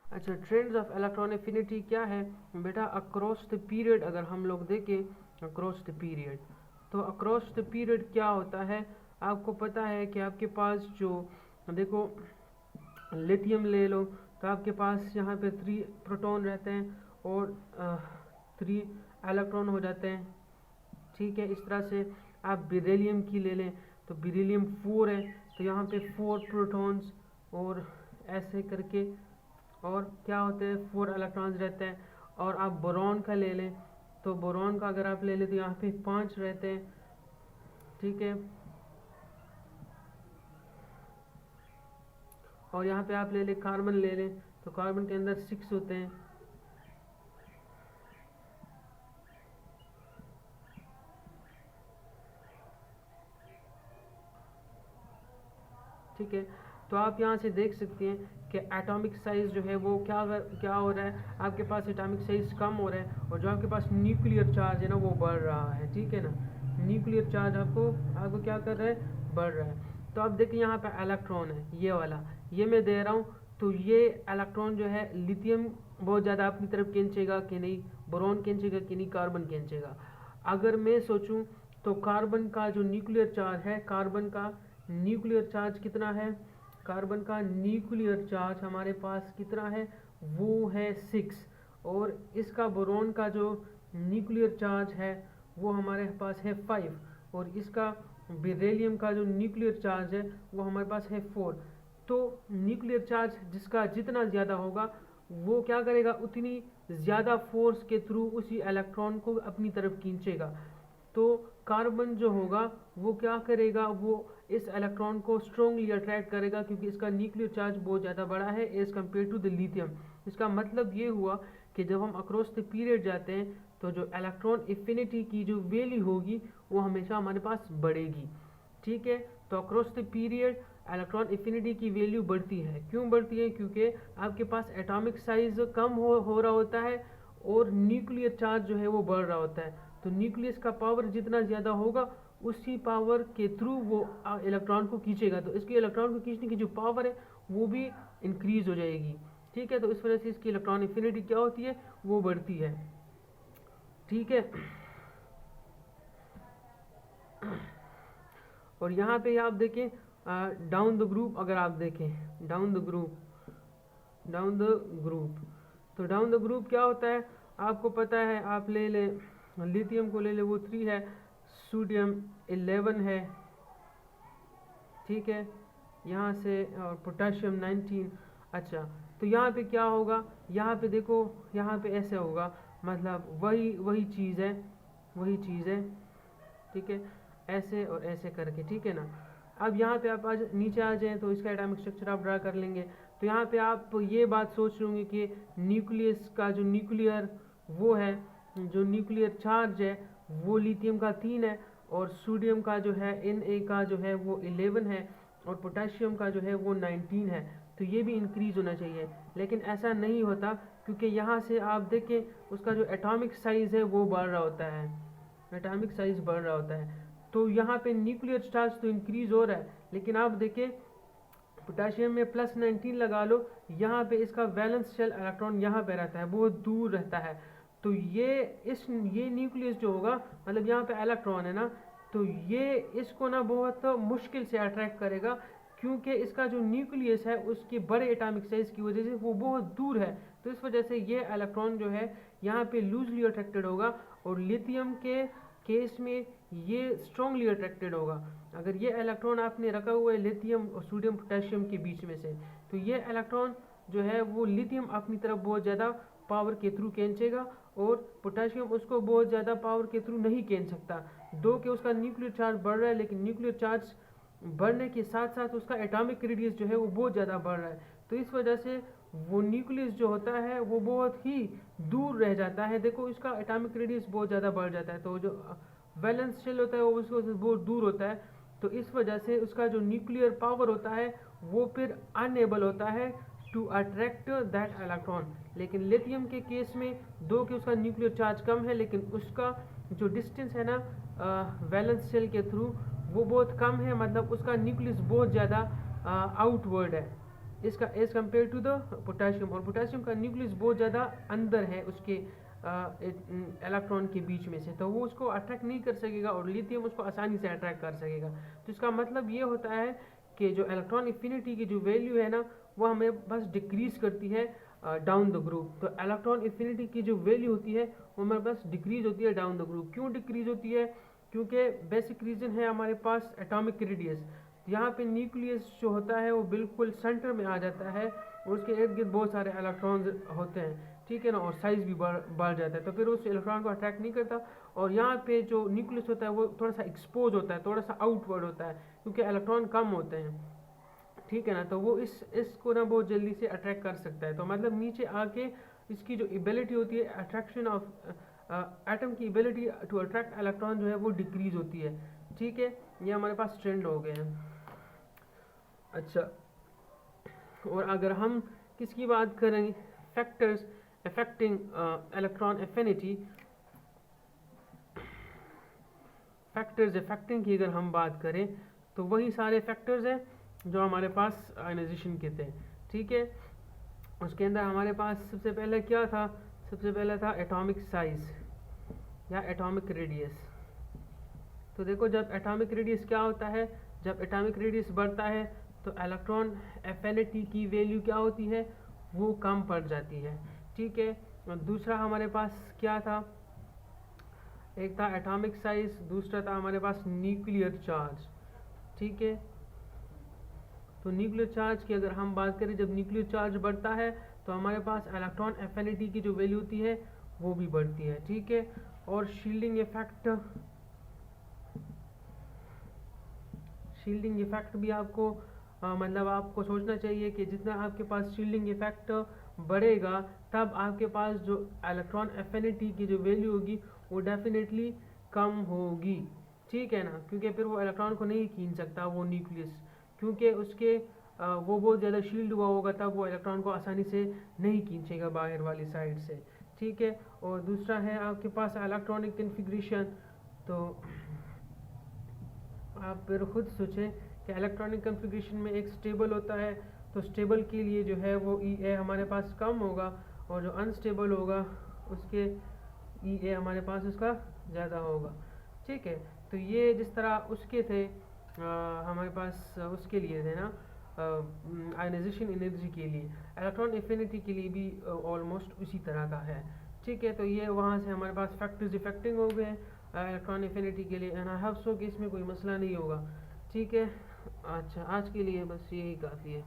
अच्छा, trends of electron affinity क्या है बेटा? अक्रॉस द पीरियड अगर हम लोग देखें अक्रॉस द पीरियड, तो अक्रॉस द पीरियड क्या होता है? आपको पता है कि आपके पास जो देखो लिथियम ले लो, तो आपके पास यहाँ पे 3 प्रोटॉन रहते हैं और 3 इलेक्ट्रॉन हो जाते हैं, ठीक है। इस तरह से आप बेरिलियम की ले लें तो बेरिलियम 4 है, तो यहाँ पे 4 प्रोटॉन्स और ऐसे करके और क्या होते हैं 4 इलेक्ट्रॉन्स रहते हैं। और आप बोरॉन का ले लें तो बोरॉन का अगर आप ले लें तो यहाँ पे 5 रहते हैं, ठीक है। और यहाँ पे आप ले लें कार्बन ले लें तो कार्बन के अंदर 6 होते हैं, ठीक है। तो आप यहाँ से देख सकते हैं कि एटॉमिक साइज जो है वो क्या हो रहा है, आपके पास एटॉमिक साइज कम हो रहा है और जो आपके पास न्यूक्लियर चार्ज है ना वो बढ़ रहा है, ठीक है ना। न्यूक्लियर चार्ज आपको क्या कर रहा है, बढ़ रहा है। तो अब देखिए यहाँ पे इलेक्ट्रॉन है ये वाला, ये मैं दे रहा हूँ, तो ये इलेक्ट्रॉन जो है लिथियम बहुत ज़्यादा अपनी तरफ खींचेगा कि नहीं, बोरॉन खींचेगा कि नहीं, कार्बन खींचेगा। अगर मैं सोचूं तो कार्बन का जो न्यूक्लियर चार्ज है, कार्बन का न्यूक्लियर चार्ज कितना है, कार्बन का न्यूक्लियर चार्ज हमारे पास कितना है, वो है 6। और इसका बोरॉन का जो न्यूक्लियर चार्ज है वो हमारे पास है 5। और इसका बेरिलियम का जो न्यूक्लियर चार्ज है वो हमारे पास है 4। तो न्यूक्लियर चार्ज जिसका जितना ज़्यादा होगा वो क्या करेगा, उतनी ज़्यादा फोर्स के थ्रू उसी इलेक्ट्रॉन को अपनी तरफ खींचेगा। तो कार्बन जो होगा वो क्या करेगा, वो इस इलेक्ट्रॉन को स्ट्रोंगली अट्रैक्ट करेगा क्योंकि इसका न्यूक्लियर चार्ज बहुत ज़्यादा बड़ा है as compare to the lithium. इसका मतलब ये हुआ कि जब हम अक्रॉस द पीरियड जाते हैं तो जो इलेक्ट्रॉन एफिनिटी की जो वैल्यू होगी वो हमेशा हमारे पास बढ़ेगी, ठीक है। तो across the period electron affinity की वैल्यू बढ़ती है। क्यों बढ़ती है? क्योंकि आपके पास एटॉमिक साइज कम हो रहा होता है और न्यूक्लियर चार्ज जो है वो बढ़ रहा होता है। तो न्यूक्लियस का पावर जितना ज़्यादा होगा उसी पावर के थ्रू वो इलेक्ट्रॉन को खींचेगा, तो इसकी इलेक्ट्रॉन को खींचने की जो पावर है वो भी इंक्रीज हो जाएगी, ठीक है। तो इस वजह से इसकी इलेक्ट्रॉन एफिनिटी क्या होती है, वो बढ़ती है, ठीक है। और यहाँ पे आप देखें डाउन द ग्रुप, अगर आप देखें डाउन द ग्रुप, तो डाउन द ग्रुप क्या होता है आपको पता है। आप ले लें लिथियम को ले लें, वो 3 है, सोडियम 11 है, ठीक है, यहाँ से, और पोटाशियम 19। अच्छा, तो यहाँ पे क्या होगा, यहाँ पे देखो यहाँ पे ऐसे होगा, मतलब वही चीज़ है, ठीक है, ऐसे और ऐसे करके, ठीक है ना। अब यहाँ पे आप नीचे आ जाएं तो इसका एटॉमिक स्ट्रक्चर आप ड्रा कर लेंगे। तो यहाँ पे आप ये बात सोच लेंगे कि न्यूक्लियस का जो न्यूक्लियर वो है, जो न्यूक्लियर चार्ज है वो लिथियम का 3 है और सोडियम का जो है Na का जो है वो 11 है और पोटेशियम का जो है वो 19 है। तो ये भी इंक्रीज होना चाहिए, लेकिन ऐसा नहीं होता क्योंकि यहाँ से आप देखें उसका जो एटॉमिक साइज है वो बढ़ रहा होता है, एटॉमिक साइज बढ़ रहा होता है। तो यहाँ पे न्यूक्लियर चार्ज तो इंक्रीज हो रहा है, लेकिन आप देखें पोटेशियम में +19 लगा लो, यहाँ पे इसका वैलेंस शेल इलेक्ट्रॉन यहाँ पे रहता है, बहुत दूर रहता है। तो ये न्यूक्लियस जो होगा, मतलब यहाँ पे इलेक्ट्रॉन है ना, तो ये इसको ना बहुत मुश्किल से अट्रैक्ट करेगा क्योंकि इसका जो न्यूक्लियस है उसके बड़े एटॉमिक साइज की वजह से वो बहुत दूर है। तो इस वजह से ये इलेक्ट्रॉन जो है यहाँ पे लूजली अट्रैक्टेड होगा और लिथियम के केस में ये स्ट्रांगली अट्रैक्टेड होगा। अगर ये इलेक्ट्रॉन आपने रखा हुआ है लिथियम और सोडियम पोटेशियम के बीच में से, तो ये इलेक्ट्रॉन जो है वो लिथियम अपनी तरफ बहुत ज़्यादा पावर के थ्रू खींचेगा और पोटेशियम उसको बहुत ज़्यादा पावर के थ्रू नहीं खींच सकता। दो कि उसका न्यूक्लियर चार्ज बढ़ रहा है, लेकिन न्यूक्लियर चार्ज बढ़ने के साथ साथ उसका एटॉमिक रेडियस जो है वो बहुत ज़्यादा बढ़ रहा है। तो इस वजह से वो न्यूक्लियस जो होता है वो बहुत ही दूर रह जाता है। देखो इसका एटॉमिक रेडियस बहुत ज़्यादा बढ़ जाता है, तो जो वैलेंस शेल होता है वो उसको बहुत दूर होता है। तो इस वजह से उसका जो न्यूक्लियर पावर होता है वो फिर अनएबल होता है टू अट्रैक्ट दैट इलेक्ट्रॉन। लेकिन लिथियम के केस में दो कि उसका न्यूक्लियर चार्ज कम है, लेकिन उसका जो डिस्टेंस है ना वैलेंस शेल के थ्रू वो बहुत कम है, मतलब उसका न्यूक्लियस बहुत ज़्यादा आउटवर्ड है। इसका as compare to the potassium, और पोटाशियम का न्यूक्लियस बहुत ज़्यादा अंदर है उसके इलेक्ट्रॉन के बीच में से, तो वो उसको अट्रैक्ट नहीं कर सकेगा और लिथियम उसको आसानी से अट्रैक्ट कर सकेगा। तो इसका मतलब ये होता है कि जो इलेक्ट्रॉन एफिनिटी की जो वैल्यू है ना वो हमें बस डिक्रीज करती है डाउन द ग्रुप। तो इलेक्ट्रॉन एफिनिटी की जो वैल्यू होती है वो हमारे पास डिक्रीज होती है डाउन द ग्रुप। क्यों डिक्रीज होती है? क्योंकि बेसिक रीज़न है हमारे पास एटॉमिक रेडियस। यहाँ पे न्यूक्लियस जो होता है वो बिल्कुल सेंटर में आ जाता है और उसके इर्द गिर्द बहुत सारे इलेक्ट्रॉन्स होते हैं, ठीक है ना, और साइज़ भी बढ़ जाता है, तो फिर उस इलेक्ट्रॉन को अट्रैक्ट नहीं करता। और यहाँ पे जो न्यूक्लियस होता है वो थोड़ा सा एक्सपोज होता है, थोड़ा सा आउटवर्ड होता है क्योंकि इलेक्ट्रॉन कम होते हैं, ठीक है ना, तो वो इसको ना बहुत जल्दी से अट्रैक्ट कर सकता है। तो मतलब नीचे आके इसकी जो एबिलिटी होती है अट्रैक्शन ऑफ एटम की एबिलिटी टू अट्रैक्ट इलेक्ट्रॉन जो है वो डिक्रीज होती है, ठीक है। ये हमारे पास ट्रेंड हो गए हैं। अच्छा, और अगर हम किसकी बात करें, factors affecting electron affinity, factors affecting की अगर हम बात करें तो वही सारे फैक्टर्स हैं जो हमारे पास आयनाइजेशन के थे, ठीक है। उसके अंदर हमारे पास सबसे पहले क्या था? सबसे पहले था एटॉमिक साइज या एटॉमिक रेडियस। तो देखो जब एटॉमिक रेडियस क्या होता है, जब एटॉमिक रेडियस बढ़ता है तो इलेक्ट्रॉन एफिनिटी की वैल्यू क्या होती है, वो कम पड़ जाती है, ठीक है। और दूसरा हमारे पास क्या था, एक था एटॉमिक साइज, दूसरा था हमारे पास न्यूक्लियर चार्ज, ठीक है। तो न्यूक्लियर चार्ज की अगर हम बात करें, जब न्यूक्लियर चार्ज बढ़ता है तो हमारे पास इलेक्ट्रॉन एफिनिटी की जो वैल्यू होती है वो भी बढ़ती है, ठीक है। और शील्डिंग इफेक्ट, शील्डिंग इफेक्ट भी आपको मतलब आपको सोचना चाहिए कि जितना आपके पास शील्डिंग इफेक्ट बढ़ेगा तब आपके पास जो इलेक्ट्रॉन एफिनिटी की जो वैल्यू होगी वो डेफिनेटली कम होगी, ठीक है ना, क्योंकि फिर वो इलेक्ट्रॉन को नहीं खींच सकता वो न्यूक्लियस, क्योंकि उसके वो बहुत ज़्यादा शील्ड हुआ होगा, तब वो इलेक्ट्रॉन को आसानी से नहीं खींचेगा बाहर वाली साइड से, ठीक है। और दूसरा है आपके पास इलेक्ट्रॉनिक कन्फिग्रेशन। तो आप फिर खुद सोचें कि इलेक्ट्रॉनिक कन्फिग्रेशन में एक स्टेबल होता है, तो स्टेबल के लिए जो है वो ई ए हमारे पास कम होगा और जो अनस्टेबल होगा उसके ई ए हमारे पास उसका ज़्यादा होगा, ठीक है। तो ये जिस तरह उसके थे हमारे पास उसके लिए थे ना आयनाइजेशन एनर्जी के लिए, इलेक्ट्रॉन एफिनिटी के लिए भी ऑलमोस्ट उसी तरह का है, ठीक है। तो ये वहाँ से हमारे पास फैक्टर्स इफेक्टिंग हो गए इलेक्ट्रॉन एफिनिटी के लिए, एंड आई होप सो कि इसमें कोई मसला नहीं होगा, ठीक है। अच्छा, आज के लिए बस यही काफ़ी है।